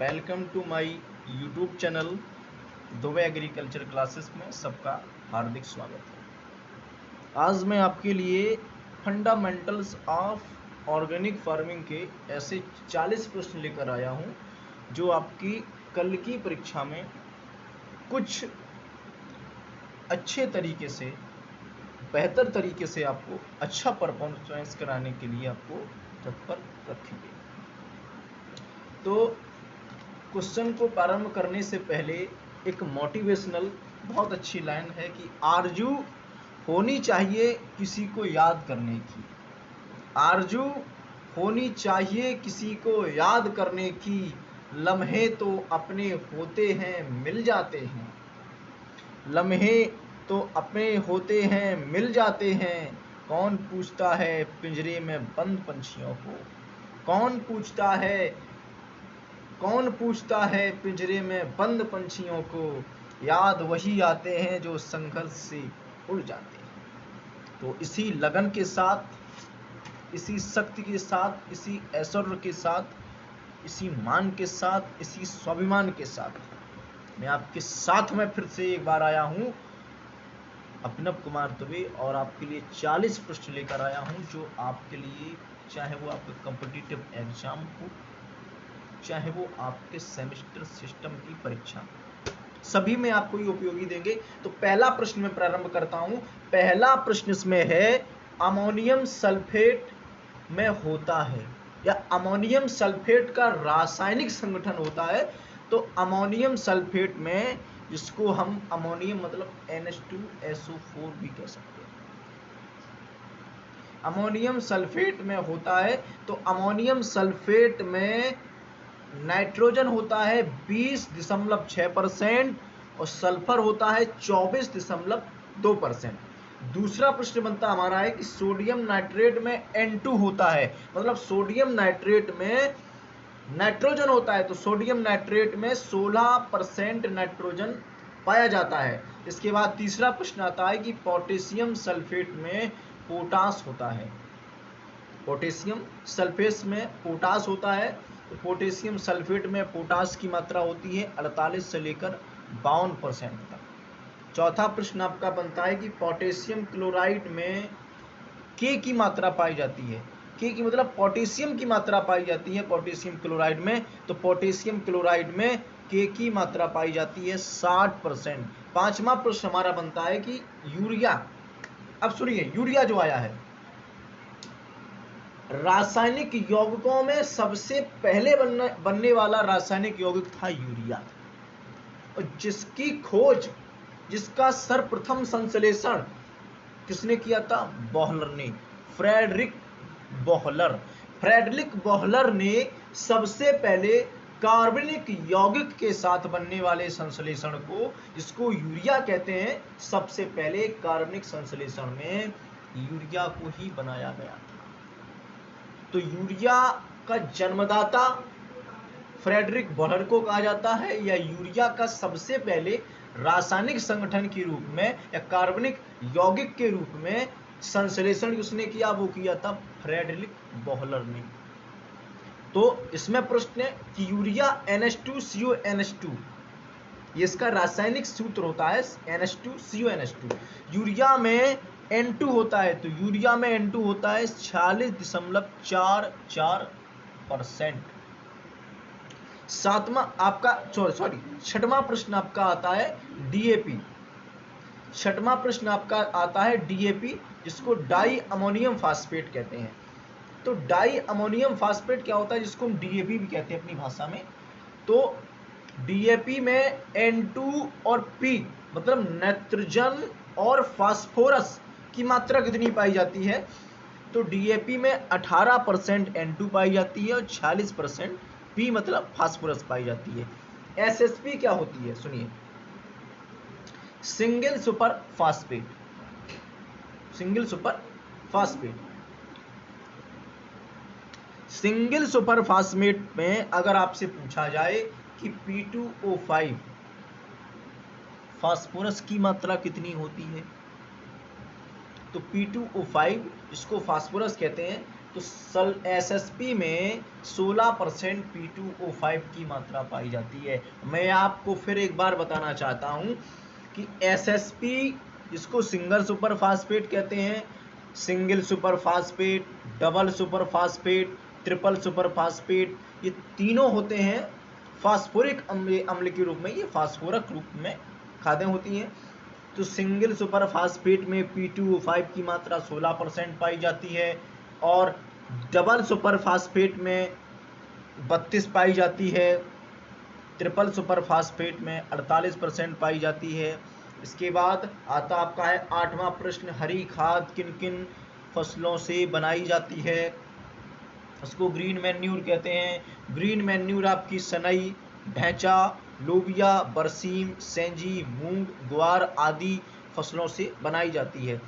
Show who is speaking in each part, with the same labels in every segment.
Speaker 1: Welcome to my YouTube channel Dubey agriculture classes में सबका हार्दिक स्वागत है। आज मैं आपके लिए फंडामेंटल्स ऑफ ऑर्गेनिक फार्मिंग के ऐसे 40 प्रश्न लेकर आया हूं जो आपकी कल की परीक्षा में कुछ अच्छे तरीके से, बेहतर तरीके से आपको अच्छा परफॉर्मेंस कराने के लिए आपको तत्पर रखेंगे। तो क्वेश्चन को प्रारंभ करने से पहले एक मोटिवेशनल बहुत अच्छी लाइन है कि आरजू होनी चाहिए किसी को याद करने की। आरजू होनी चाहिए किसी को याद करने की, लम्हे तो अपने होते हैं मिल जाते हैं। लम्हे तो अपने होते हैं मिल जाते हैं। कौन पूछता है पिंजरे में बंद पंछियों को। कौन पूछता है पिंजरे में बंद पंछियों को। याद वही आते हैं जो संघर्ष से उड़ जाते हैं। तो इसी लगन के साथ, इसी शक्ति के साथ, इसी ऐश्वर्य के साथ, इसी मान के साथ, इसी स्वाभिमान के साथ मैं आपके साथ में फिर से एक बार आया हूं, अभिनव कुमार दुबे, और आपके लिए 40 प्रश्न लेकर आया हूं जो आपके लिए, चाहे वो आपका कॉम्पिटिटिव एग्जाम हो, चाहे वो आपके सेमेस्टर सिस्टम की परीक्षा, सभी में आपको ये उपयोगी देंगे। तो पहला प्रश्न में प्रारंभ करता हूं। पहला प्रश्न इसमें है, अमोनियम सल्फेट में होता है, या अमोनियम सल्फेट का रासायनिक संगठन होता है। तो अमोनियम सल्फेट में, जिसको हम अमोनियम मतलब NH2SO4 भी कह सकते हैं, अमोनियम सल्फेट में होता है। तो अमोनियम सल्फेट में नाइट्रोजन होता है 20.6% और सल्फर होता है 24.2%। दूसरा प्रश्न बनता हमारा है कि सोडियम नाइट्रेट में N2 होता है, मतलब सोडियम नाइट्रेट में नाइट्रोजन होता है, तो सोडियम नाइट्रेट में 16% नाइट्रोजन पाया जाता है। इसके बाद तीसरा प्रश्न आता है कि पोटेशियम सल्फेट में पोटास होता है। पोटेशियम सल्फेट में पोटास होता है। तो पोटेशियम सल्फेट में पोटास की मात्रा होती है 48 से लेकर 52% तक। चौथा प्रश्न आपका बनता है कि पोटेशियम क्लोराइड में के की मात्रा पाई जाती है। के की मतलब पोटेशियम की मात्रा पाई जाती है पोटेशियम क्लोराइड में। तो पोटेशियम क्लोराइड में के की मात्रा पाई जाती है 60%। पांचवा प्रश्न हमारा बनता है कि यूरिया, अब सुनिए, यूरिया जो आया है, रासायनिक यौगिकों में सबसे पहले बनने वाला रासायनिक यौगिक था यूरिया, और जिसकी खोज, जिसका सर्वप्रथम संश्लेषण किसने किया था? बोहलर ने, फ्रेडरिक बोहलर ने सबसे पहले कार्बनिक यौगिक के साथ बनने वाले संश्लेषण को, जिसको यूरिया कहते हैं, सबसे पहले कार्बनिक संश्लेषण में यूरिया को ही बनाया गया था। तो यूरिया का जन्मदाता फ्रेडरिक बोहलर को कहा जाता है, या यूरिया का सबसे पहले रासायनिक संगठन के रूप में या कार्बनिक यौगिक के रूप में संश्लेषण उसने किया, वो किया था फ्रेडरिक बोहलर ने। तो इसमें प्रश्न है कि यूरिया NH2CONH2, ये इसका रासायनिक सूत्र होता है NH2CONH2। यूरिया में N2 होता है, तो यूरिया में N2 होता है 46.44%। छठवां प्रश्न आपका आता है DAP। छठवां प्रश्न आपका आता है DAP, जिसको डाई अमोनियम फास्फेट कहते हैं। तो डाई अमोनियम फास्फेट क्या होता है, जिसको हम DAP भी कहते हैं अपनी भाषा में। तो DAP में N2 और P मतलब नाइट्रोजन और फास्फोरस की मात्रा कितनी पाई जाती है? तो DAP में 18% N2 पाई जाती है और 46% P मतलब फास्फोरस पाई जाती है। SSP क्या होती है? सुनिए, single super phosphate. Single super phosphate में अगर आपसे पूछा जाए कि P2O5 फास्फोरस की मात्रा कितनी होती है, तो P2O5 जिसको फास्फोरस कहते हैं, तो SSP में 16% P2O5 की मात्रा पाई जाती है। मैं आपको फिर एक बार बताना चाहता हूं कि SSP, जिसको सिंगल सुपर फास्फेट कहते हैं, single super phosphate, double super phosphate, triple super phosphate, ये तीनों होते हैं फास्फोरिक अम्ल के रूप में, ये फास्फोरक रूप में खादें होती हैं। तो सिंगल सुपर फास्फेट में P2O5 की मात्रा 16% पाई जाती है और डबल सुपर फास्फेट में 32 पाई जाती है, ट्रिपल सुपर फास्फेट में 48% पाई जाती है। इसके बाद आता आपका है 8वां प्रश्न, हरी खाद किन किन फसलों से बनाई जाती है? उसको ग्रीन मैन्यूर कहते हैं। ग्रीन मैन्यूर आपकी सनई, ढैंचा, लोबिया, बरसीम, सेंजी, मूंग, ग्वार आदि फसलों से बनाई जाती है।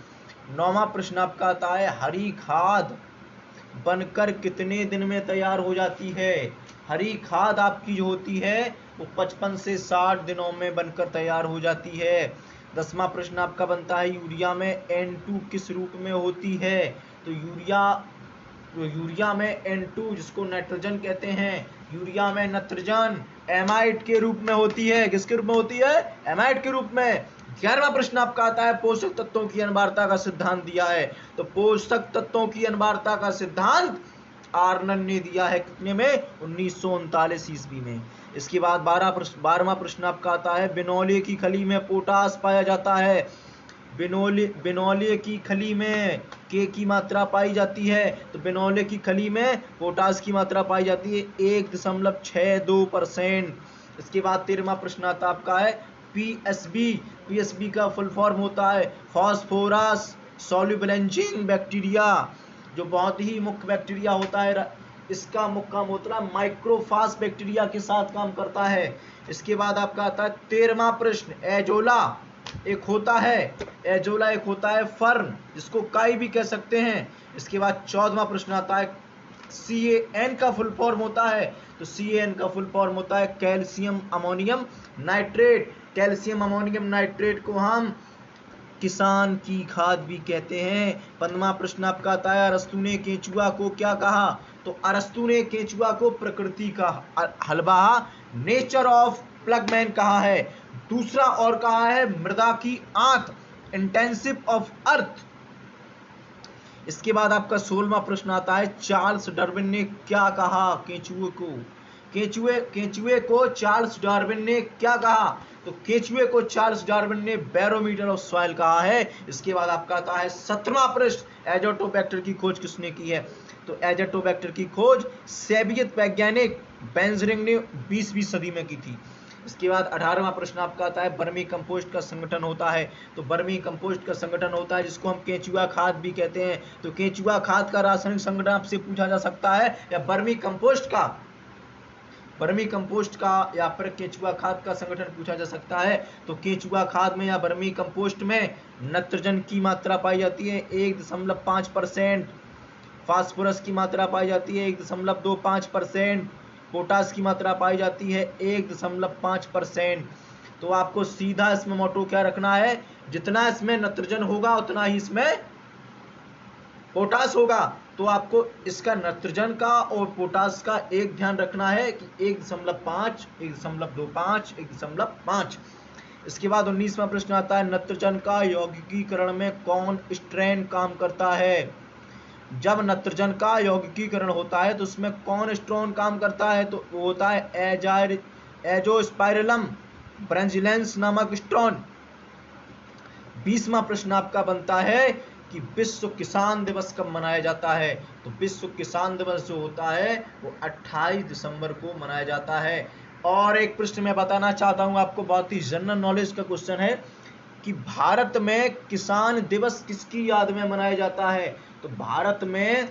Speaker 1: 9वां प्रश्न आपका आता है, हरी खाद बनकर कितने दिन में तैयार हो जाती है? हरी खाद आपकी जो होती है वो 55 से 60 दिनों में बनकर तैयार हो जाती है। 10वां प्रश्न आपका बनता है, यूरिया में N2 किस रूप में होती है? तो यूरिया में N2, जिसको नाइट्रोजन कहते हैं, यूरिया में नाइट्रोजन एमाइड के रूप में होती है। किसके रूप में होती है? एमाइड के रूप में। 11वां प्रश्न आपका आता है, पोषक तत्वों की अनिवार्यता का सिद्धांत दिया है। तो पोषक तत्वों की अनिवार्यता का सिद्धांत आर्नन ने दिया है, कितने में? 1939 ईस्वी में। इसके बाद 12वां प्रश्न आपका आता है, बिनौले की खली में पोटास पाया जाता है। बिनौले की खली में के की मात्रा पाई जाती है। तो बिनौले की खली में पोटास की मात्रा पाई जाती है 1.62%। इसके बाद 13वां प्रश्न आता आपका है, पीएसबी का फुल फॉर्म होता है फॉस्फोरस सॉल्युबल बैक्टीरिया, जो बहुत ही मुख्य बैक्टीरिया होता है। इसका मुख्य काम होता है माइक्रोफास बैक्टीरिया के साथ काम करता है। इसके बाद आपका आता है 13वां प्रश्न, एजोला एक होता है फर्न, जिसको काई भी कह सकते हैं। इसके बाद 14वां प्रश्न आता है, CAN का फुल फॉर्म होता है। तो CAN का फुल फॉर्म होता है calcium ammonium nitrate. Calcium ammonium nitrate को हम किसान की खाद भी कहते हैं। 15वां प्रश्न आपका आता है, अरस्तु ने केंचुआ को क्या कहा? तो अरस्तु ने केंचुआ को प्रकृति का हलवा, नेचर ऑफ प्लगमैन कहा है। दूसरा और कहा है मृदा की आंत, इंटेंसिव ऑफ अर्थ। इसके बाद आपका 16वां प्रश्न आता है, चार्ल्स डार्विन ने क्या कहा केंचुए को? केंचुए को चार्ल्स डार्विन ने क्या कहा? तो केंचुए को चार्ल्स डार्विन ने बैरोमीटर ऑफ सॉइल कहा है। इसके बाद आपका आता है 17वां प्रश्न, एजोटोबैक्टर की खोज किसने की है? तो एजोटोबैक्टर की खोज सोवियत वैज्ञानिक बेंजरिंग ने 20वीं सदी में की थी। इसके बाद 18वां प्रश्न आपका आता है, वर्मी कंपोस्ट का संगठन होता है। तो वर्मी कंपोस्ट का संगठन होता है जिसको हम केंचुआ खाद भी कहते हैं। तो केंचुआ खाद का रासायनिक संगठन आपसे पूछा जा सकता है, या वर्मी कंपोस्ट का या फिर केंचुआ खाद का संगठन पूछा जा सकता है। तो केंचुआ खाद में या वर्मी कंपोस्ट में नाइट्रोजन की मात्रा पाई जाती है 1.5%, फास्फोरस की मात्रा पाई जाती है 1.25%, पोटास की मात्रा पाई जाती है 1.5%। तो आपको सीधा इसमें मोटो क्या रखना है, जितना इसमें नाइट्रोजन होगा उतना ही इसमें पोटास होगा। तो आपको इसका नाइट्रोजन का और पोटास का एक ध्यान रखना है कि 1.5, 1.25, 1.5। इसके बाद 19वां प्रश्न आता है, नाइट्रोजन का यौगिकीकरण में कौन स्ट्रेन काम करता है? जब नाइट्रोजन का यौगिकीकरण होता है तो उसमें कौन स्ट्रोन काम करता है? तो वो होता है एजोस्पाइरलम ब्रांजिलेंस नामक स्ट्रोन। 20वां प्रश्न आपका बनता है कि विश्व किसान दिवस कब मनाया जाता है? तो विश्व किसान दिवस जो होता है वो 28 दिसंबर को मनाया जाता है। और एक प्रश्न मैं बताना चाहता हूं आपको, बहुत ही जनरल नॉलेज का क्वेश्चन है कि भारत में किसान दिवस किसकी याद में मनाया जाता है? तो भारत में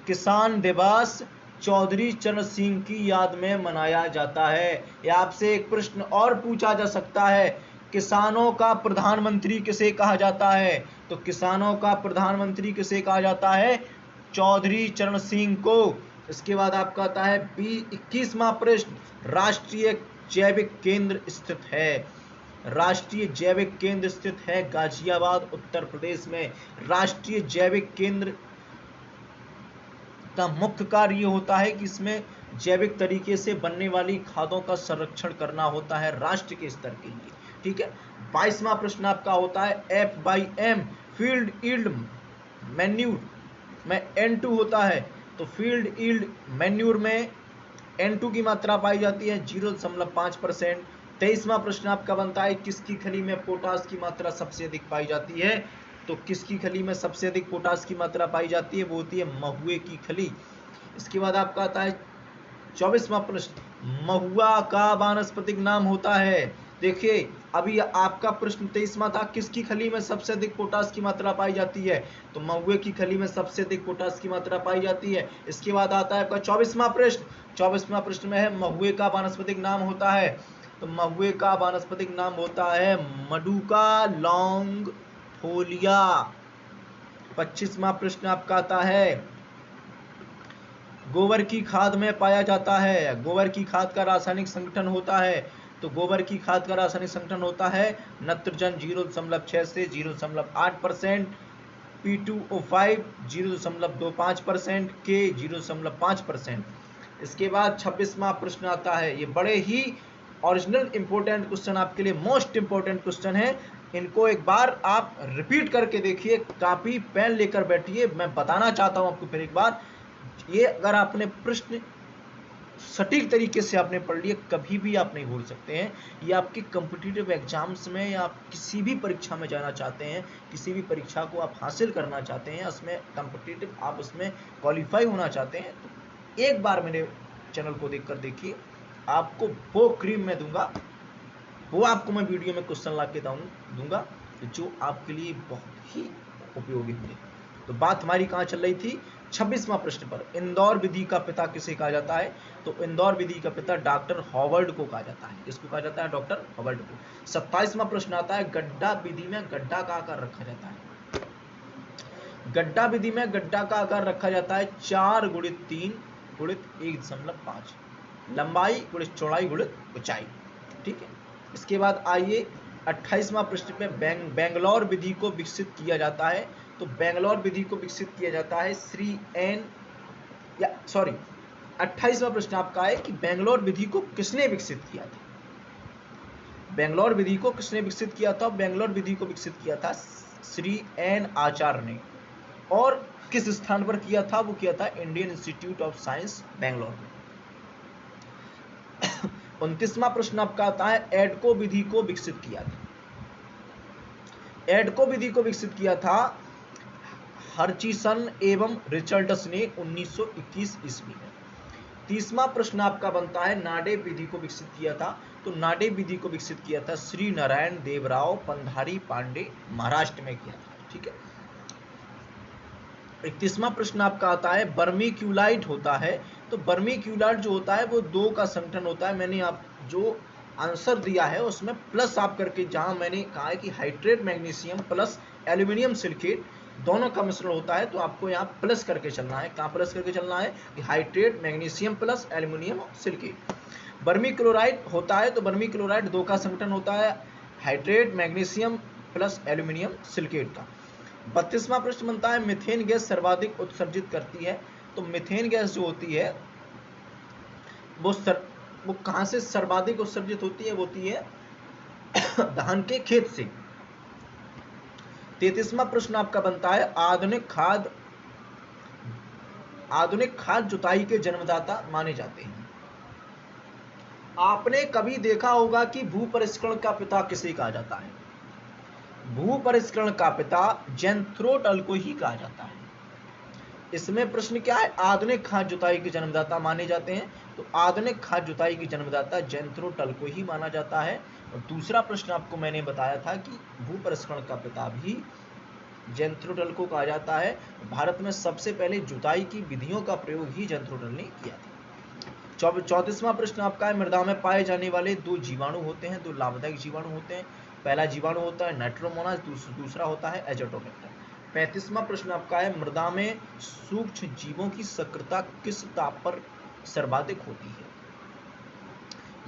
Speaker 1: किसान दिवस चौधरी चरण सिंह की याद में मनाया जाता है। या आपसे एक प्रश्न और पूछा जा सकता है, किसानों का प्रधानमंत्री किसे कहा जाता है? तो किसानों का प्रधानमंत्री किसे कहा जाता है? चौधरी चरण सिंह को। इसके बाद आपका आता है 21वां प्रश्न, राष्ट्रीय जैविक केंद्र स्थित है। राष्ट्रीय जैविक केंद्र स्थित है गाजियाबाद उत्तर प्रदेश में। राष्ट्रीय जैविक केंद्र इसका मुख्य कार्य ये होता है कि इसमें जैविक तरीके से बनने वाली खादों का संरक्षण करना होता है राष्ट्र के स्तर के लिए। ठीक है, 22वां प्रश्न आपका होता है F/M फील्ड यील्ड मैन्यूर में N2 होता है, तो फील्ड यील्ड मैन्यूर में N2 की मात्रा पाई जाती है 0.5%। 23वां प्रश्न आपका बनता है किसकी खली में पोटास की मात्रा सबसे अधिक पाई जाती है, तो किसकी खली में सबसे अधिक पोटास की मात्रा पाई जाती है, वो होती है महुए की खली। इसके बाद आपका आता है 24वां प्रश्न, महुआ का वानस्पतिक नाम होता है। देखिए अभी आपका प्रश्न 23वां था किसकी खली में सबसे अधिक पोटास की मात्रा पाई जाती है, तो महुए की खली में सबसे अधिक पोटास की मात्रा पाई जाती है। इसके बाद आता है आपका 24वां प्रश्न। 24वां प्रश्न में है महुए का वानस्पतिक नाम होता है, तो महुए का वानस्पतिक नाम होता है मडुका लॉन्गफोलिया। 25वां प्रश्न आपका आता है गोबर की खाद में पाया जाता है, गोबर की खाद का रासायनिक संगठन होता है, तो गोबर की खाद का रासायनिक संगठन होता है नाइट्रोजन 0.6 से 0.8%, P2O5 0.25%, K 0.5%। इसके बाद 26वां प्रश्न आता है, ये बड़े ही ओरिजिनल इंपॉर्टेंट क्वेश्चन आपके लिए, मोस्ट इंपॉर्टेंट क्वेश्चन है, इनको एक बार आप रिपीट करके देखिए, कॉपी पेन लेकर बैठिए। मैं बताना चाहता हूं आपको फिर एक बार, ये अगर आपने प्रश्न सटीक तरीके से आपने पढ़ लिया कभी भी आप नहीं भूल सकते हैं। ये आपके कॉम्पिटिटिव एग्जाम्स में या आप किसी भी परीक्षा में जाना चाहते हैं, किसी भी परीक्षा को आप हासिल करना चाहते हैं, उसमें कॉम्पिटिटिव आप उसमें क्वालिफाई होना चाहते हैं, तो एक बार मेरे चैनल को देखकर देखिए, आपको वो क्रीम मैं दूंगा, वो आपको मैं वीडियो में क्वेश्चन ला के दूंगा जो आपके लिए बहुत ही उपयोगी होंगे। तो बात हमारी कहाँ चल रही थी, 26वां प्रश्न पर, इंदौर विधि का पिता किसे कहा जाता है, तो इंदौर विधि का पिता डॉक्टर हॉवर्ड को कहा जाता है। इसको कहा जाता है डॉक्टर हॉवर्ड को। 27वां प्रश्न आता है गड्ढा विधि में गड्ढा का आकार रखा जाता है, गड्ढा विधि में गड्ढा का आकार रखा जाता है 4 × 3 × 1.5, लंबाई × चौड़ाई × ऊंचाई। ठीक है, इसके बाद आइए 28वां प्रश्न में बेंगलोर विधि को विकसित किया जाता है, तो बेंगलोर विधि को विकसित किया जाता है 28वां प्रश्न आपका है कि बेंगलोर विधि को किसने विकसित किया था, बेंगलोर विधि को किसने विकसित किया था, बेंगलोर विधि को विकसित किया था श्री एन आचार्य ने, और किस स्थान पर किया था, वो किया था Indian institute of science Bangalore में। 29वां प्रश्न आपका आता है एडको विधि को विकसित किया था, एडको विधि को विकसित किया था हर्चिसन एवं रिचर्डस ने 1921 ईस्वी में। 30वां प्रश्न आपका बनता है नाडे विधि को विकसित किया था, तो नाडे विधि को विकसित किया था श्री नारायण देवराव पंधारी पांडे, महाराष्ट्र में किया था। ठीक है, 31वां प्रश्न आपका आता है बर्मीक्यूलाइट होता है, तो बर्मीक्यूलाइट जो होता है वो 2 का संगठन होता है। मैंने आप जो आंसर दिया है उसमें प्लस आप करके, जहां मैंने कहा है कि hydrate magnesium plus aluminium silicate दोनों का मिश्रण होता है, तो आपको यहाँ प्लस करके चलना है। कहाँ प्लस करके चलना है कि hydrate magnesium plus aluminium silicate. बर्मी क्लोराइड होता है, तो बर्मी क्लोराइड 2 का संगठन होता है, hydrate magnesium plus aluminium silicate का। 32वां प्रश्न बनता है मीथेन गैस सर्वाधिक उत्सर्जित करती है, तो मीथेन गैस जो होती है वो कहां से सर्वाधिक उत्सर्जित होती है, वो होती है धान के खेत से। 33वां प्रश्न आपका बनता है आधुनिक खाद जुताई के जन्मदाता माने जाते हैं। आपने कभी देखा होगा कि भूपरिष्करण का पिता किसे कहा जाता है, भूपरिष्करण का पिता जेन्थ्रोटल को ही कहा जाता है। इसमें प्रश्न क्या है, आधुनिक खाद जुताई के जन्मदाता माने जाते हैं, तो आधुनिक खाद जुताई के जन्मदाता जेन्थ्रोटल को ही माना जाता है। और दूसरा प्रश्न आपको मैंने बताया था कि भूपरिष्करण का पिता भी जेन्थ्रोटल को कहा जाता है। भारत में सबसे पहले जुताई की विधियों का प्रयोग ही जेन्थ्रोटल ने किया था। 34वां प्रश्न आपका है मृदा में पाए जाने वाले 2 जीवाणु होते हैं, 2 लाभदायक जीवाणु होते हैं। पहला जीवाणु होता है नाइट्रोमोनास, दूसरा होता है एजोटोबैक्टर। 35वां प्रश्न आपका है मृदा में सूक्ष्म जीवों की सक्रियता किस ताप पर सर्वाधिक होती है,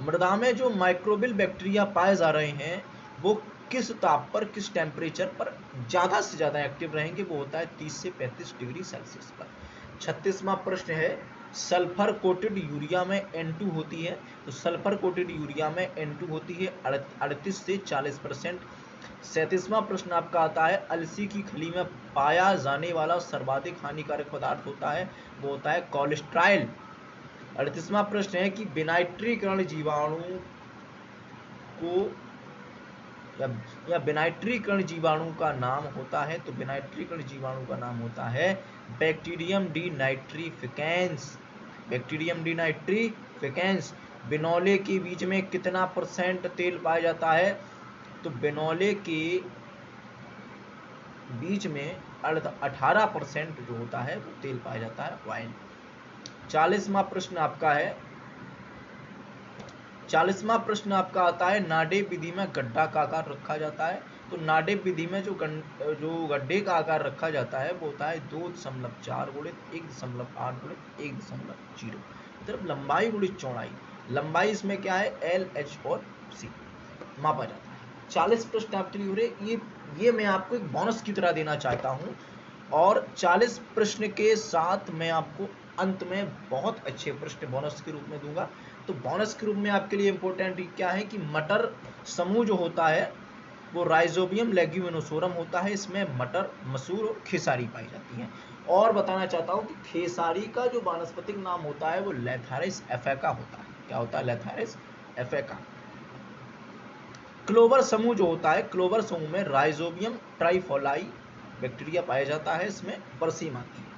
Speaker 1: मृदा में जो माइक्रोबियल बैक्टीरिया पाए जा रहे हैं वो किस ताप पर, किस टेम्परेचर पर ज़्यादा से ज़्यादा एक्टिव रहेंगे, वो होता है 30 से 35 डिग्री सेल्सियस पर। 36वां प्रश्न है, सल्फर कोटेड यूरिया में N2 होती है, तो सल्फर कोटेड यूरिया में N2 होती है 38 से 40%। 37वां प्रश्न आपका आता है, अलसी की खली में पाया जाने वाला सर्वाधिक हानिकारक पदार्थ होता है, वो होता है कोलेस्ट्रॉल। 38वां प्रश्न है कि विनाइट्रीकरण जीवाणु को या विनाइट्रीकरण जीवाणु का नाम होता है, तो विनाइट्रीकरण जीवाणु का नाम होता है bacterium denitrificans. Bacterium denitrificans. बिनौले के बीज में कितना % तेल पाया जाता है, तो बिनौले के बीज में 18% जो होता है वो तेल पाया जाता है, ऑयल। 40वां प्रश्न आपका है, 40वां प्रश्न आपका आता है, नाडेप विधि में गड्ढा का आकार रखा जाता है, तो नाडेप विधि में जो गड्ढे का आकार रखा जाता है वो होता है 2.4 गुणित 1.8 गुणित 1.0, मतलब लंबाई गुणित चौड़ाई। लंबाई इसमें क्या है, L, H और C मापा जाता है। 40 प्रश्न आपके लिए हो रहे, ये मैं आपको एक बोनस की तरह देना चाहता हूं, और 40 प्रश्न के साथ मैं आपको अंत में बहुत अच्छे प्रश्न बोनस के रूप में दूंगा। तो बोनस के रूप में आपके लिए इंपॉर्टेंट क्या है कि मटर समूह जो होता है वो राइजोबियम लेग्यूमिनोसोरम होता है, इसमें मटर, मसूर और खेसारी पाई जाती हैं। और बताना चाहता हूं कि खेसारी का जो वानस्पतिक नाम होता है वो लेथारिस एफेका होता है। क्या होता है, लेथारिस एफेका। क्लोवर समूह जो होता है, क्लोवर समूह में राइजोबियम ट्राइफोलाई बैक्टीरिया पाया जाता है, इसमें बरसीम आती है।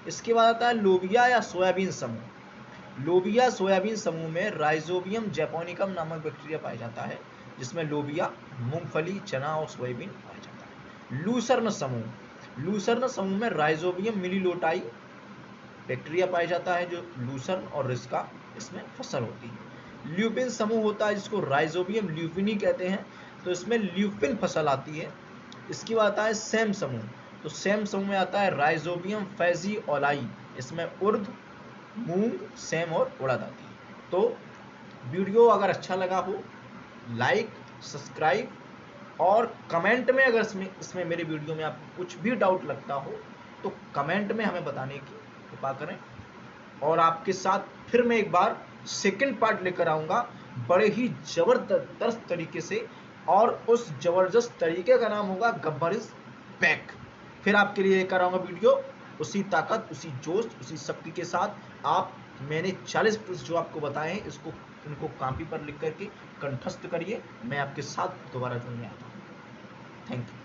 Speaker 1: इसके बाद आता है लोबिया या सोयाबीन समूह। लोबिया सोयाबीन समूह में राइजोबियम जैपोनिकम नामक बैक्टीरिया पाया जाता है, जिसमें लोबिया, मूंगफली, चना और सोयाबीन पाया जाता है। लूसर्न समूह। लूसर्न समूह में राइजोबियम मिलीलोटाई बैक्टीरिया पाया जाता है, जो लूसर्न और रिस्का इसमें फसल होती है। ल्यूपिन समूह होता है, जिसको राइजोबियम ल्यूपिनी कहते हैं, तो इसमें ल्यूपिन फसल आती है। इसके बाद आता है सेम समूह। तो सेम समूह में आता है राइजोबियम फैजिओलाई, इसमें उर्द, मूंग, सेम और उड़द आती है। तो वीडियो अगर अच्छा लगा हो, लाइक, सब्सक्राइब और कमेंट में, अगर इसमें मेरे वीडियो में आपको कुछ भी डाउट लगता हो तो कमेंट में हमें बताने की कृपा करें। और आपके साथ फिर मैं एक बार सेकंड पार्ट लेकर आऊंगा बड़े ही जबरदस्त तरीके से, और उस जबरदस्त तरीके का नाम होगा गब्बर इज बैक। फिर आपके लिए लेकर आऊंगा वीडियो उसी ताकत, उसी जोश, उसी शक्ति के साथ। आप मैंने 40 प्रश्न जो आपको बताए हैं, इनको कॉपी पर लिख करके कंठस्थ करिए। मैं आपके साथ दोबारा जुड़ने आता हूँ। Thank you.